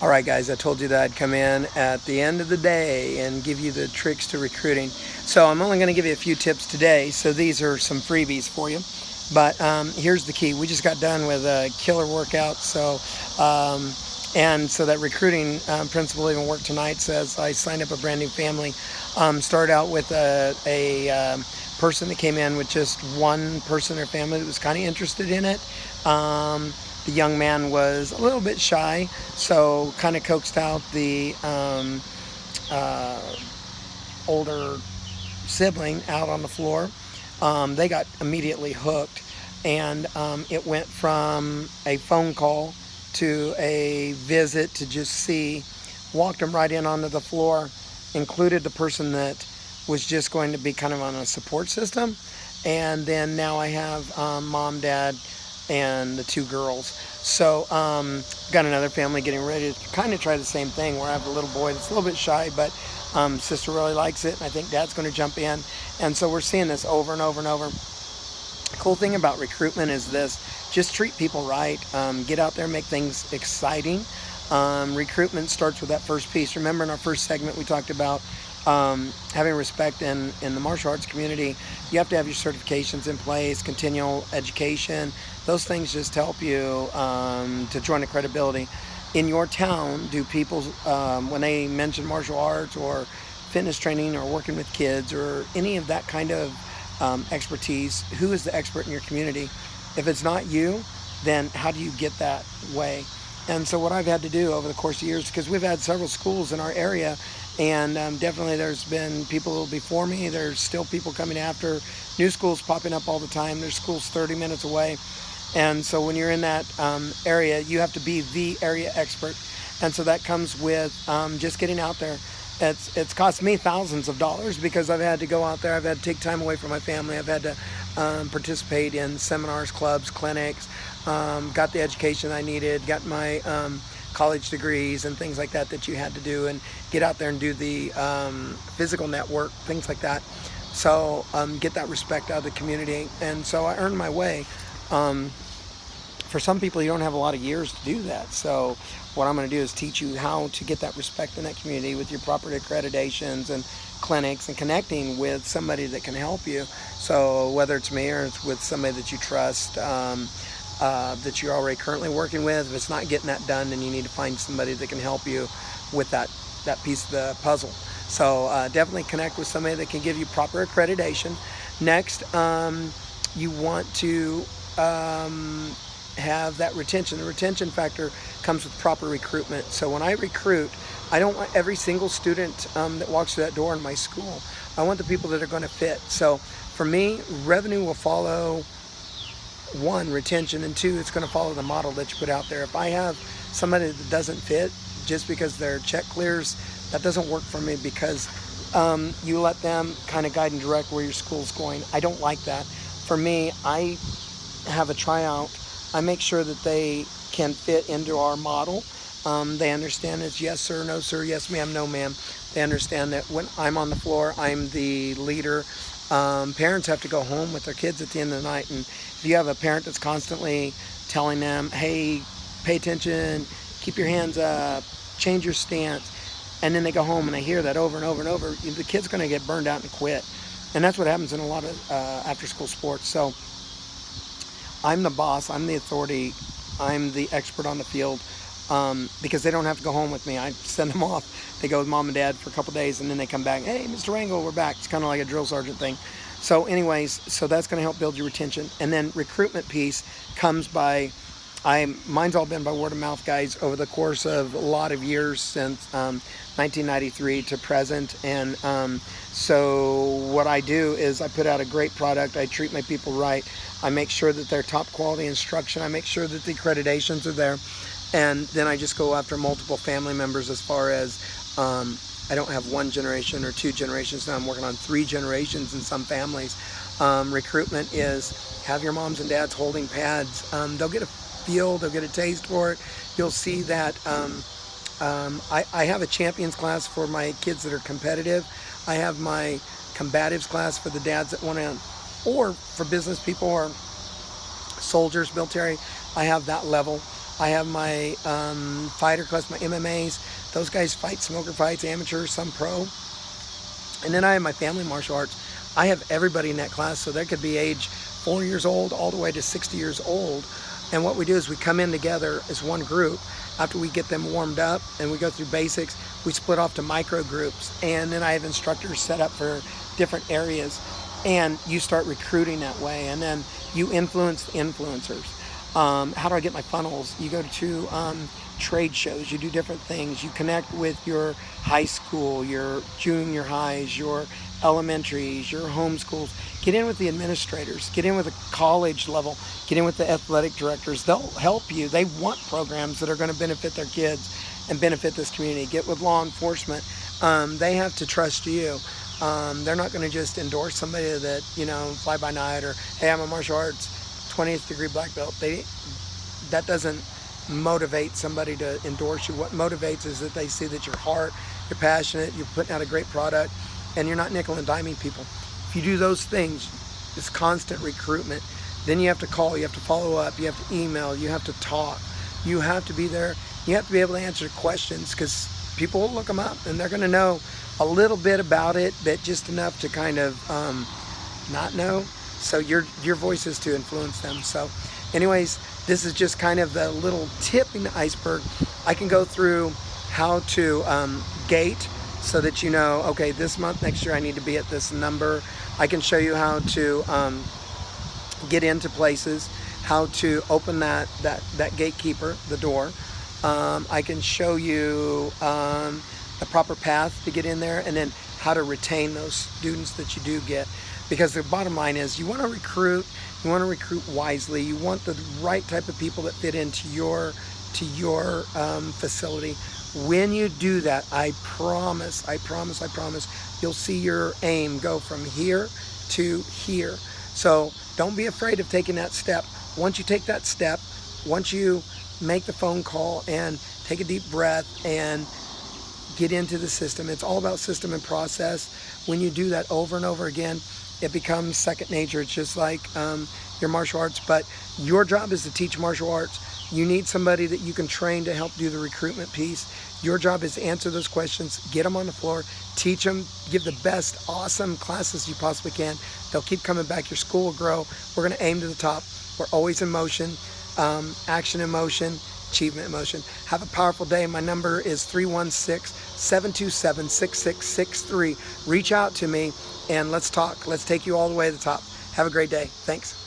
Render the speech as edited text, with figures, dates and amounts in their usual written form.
All right, guys, I told you that I'd come in at the end of the day and give you the tricks to recruiting. So I'm only going to give you a few tips today. So these are some freebies for you. But here's the key. We just got done with a killer workout. And so that recruiting principle even worked tonight. Says I signed up a brand new family. Started out with a person that came in with just one person in their family that was kind of interested in it. The young man was a little bit shy, so kind of coaxed out the older sibling out on the floor. They got immediately hooked, and it went from a phone call to a visit to just see. Walked them right in onto the floor, included the person that was just going to be kind of on a support system, and then now I have mom, dad, and the two girls. So got another family getting ready to kind of try the same thing, where I have a little boy that's a little bit shy, but sister really likes it, and I think dad's going to jump in. And so we're seeing this over and over and over. The cool thing about recruitment is this: just treat people right. Get out there, make things exciting. Recruitment starts with that first piece. Remember, in our first segment we talked about having respect in the martial arts community. You have to have your certifications in place, continual education. Those things just help you to join the credibility. In your town, do people, when they mention martial arts or fitness training or working with kids or any of that kind of expertise, who is the expert in your community? If it's not you, then how do you get that way? And so what I've had to do over the course of years, because we've had several schools in our area, and definitely there's been people before me, there's still people coming after, new schools popping up all the time, there's schools 30 minutes away. And so when you're in that area, you have to be the area expert. And so that comes with just getting out there. It's cost me thousands of dollars because I've had to go out there, I've had to take time away from my family, I've had to participate in seminars, clubs, clinics, got the education I needed, got my college degrees and things like that you had to do, and get out there and do the physical network, things like that. So get that respect out of the community. And so I earned my way. For some people, you don't have a lot of years to do that. So what I'm going to do is teach you how to get that respect in that community with your proper accreditations and clinics, and connecting with somebody that can help you. So whether it's me or it's with somebody that you trust, that you're already currently working with, if it's not getting that done, then you need to find somebody that can help you with that piece of the puzzle. So definitely connect with somebody that can give you proper accreditation. Next, you want to have that retention. The retention factor comes with proper recruitment. So when I recruit, I don't want every single student that walks through that door in my school. I want the people that are going to fit. So for me, revenue will follow, one, retention, and two, it's going to follow the model that you put out there. If I have somebody that doesn't fit just because their check clears, that doesn't work for me, because you let them kind of guide and direct where your school's going. I don't like that. For me, I have a tryout. I make sure that they can fit into our model. They understand it's yes sir, no sir, yes ma'am, no ma'am. They understand that when I'm on the floor, I'm the leader. Parents have to go home with their kids at the end of the night, and if you have a parent that's constantly telling them, hey, pay attention, keep your hands up, change your stance, and then they go home and they hear that over and over and over, the kid's going to get burned out and quit. And that's what happens in a lot of after-school sports. So I'm the boss, I'm the authority, I'm the expert on the field, because they don't have to go home with me. I send them off. They go with mom and dad for a couple days, and then they come back. Hey, Mr. Rangel, we're back. It's kind of like a drill sergeant thing. So anyways, so that's going to help build your retention. And then recruitment piece comes by, mine's all been by word of mouth, guys, over the course of a lot of years since 1993 to present. And so what I do is I put out a great product. I treat my people right. I make sure that they're top quality instruction. I make sure that the accreditations are there. And then I just go after multiple family members, as far as I don't have one generation or two generations now. I'm working on 3 generations in some families. Recruitment is have your moms and dads holding pads. They'll get a feel, they'll get a taste for it. You'll see that I have a champions class for my kids that are competitive. I have my combatives class for the dads that want to, or for business people or soldiers, military. I have that level. I have my fighter class, my MMAs. Those guys fight smoker fights, amateur, some pro. And then I have my family martial arts. I have everybody in that class, so they could be age 4 years old all the way to 60 years old. And what we do is we come in together as one group. After we get them warmed up and we go through basics, we split off to micro groups. And then I have instructors set up for different areas. And you start recruiting that way. And then you influence the influencers. How do I get my funnels? You go to trade shows, you do different things, you connect with your high school, your junior highs, your elementaries, your homeschools. Get in with the administrators, get in with the college level, get in with the athletic directors. They'll help you. They want programs that are going to benefit their kids and benefit this community. Get with law enforcement. They have to trust you. They're not going to just endorse somebody that, fly by night, or, hey, I'm a martial arts 20th degree black belt. That doesn't motivate somebody to endorse you. What motivates is that they see that you're heart, you're passionate, you're putting out a great product, and you're not nickel and diming people. If you do those things, it's constant recruitment. Then you have to call, you have to follow up, you have to email, you have to talk, you have to be there, you have to be able to answer questions, because people will look them up and they're going to know a little bit about it, but just enough to kind of not know. So your voice is to influence them. So anyways, this is just kind of the little tip in the iceberg. I can go through how to gate so that you know, okay, this month, next year, I need to be at this number. I can show you how to get into places, how to open that gatekeeper, the door. I can show you the proper path to get in there, and then how to retain those students that you do get. Because the bottom line is, you want to recruit wisely. You want the right type of people that fit into your facility. When you do that, I promise, you'll see your aim go from here to here. So don't be afraid of taking that step. Once you take that step, once you make the phone call and take a deep breath and get into the system, it's all about system and process. When you do that over and over again, it becomes second nature. It's just like your martial arts, but your job is to teach martial arts. You need somebody that you can train to help do the recruitment piece. Your job is to answer those questions, get them on the floor, teach them, give the best, awesome classes you possibly can. They'll keep coming back. Your school will grow. We're going to aim to the top. We're always in motion, action in motion, achievement in motion. Have a powerful day. My number is 316-727-6663. Reach out to me and let's talk. Let's take you all the way to the top. Have a great day. Thanks.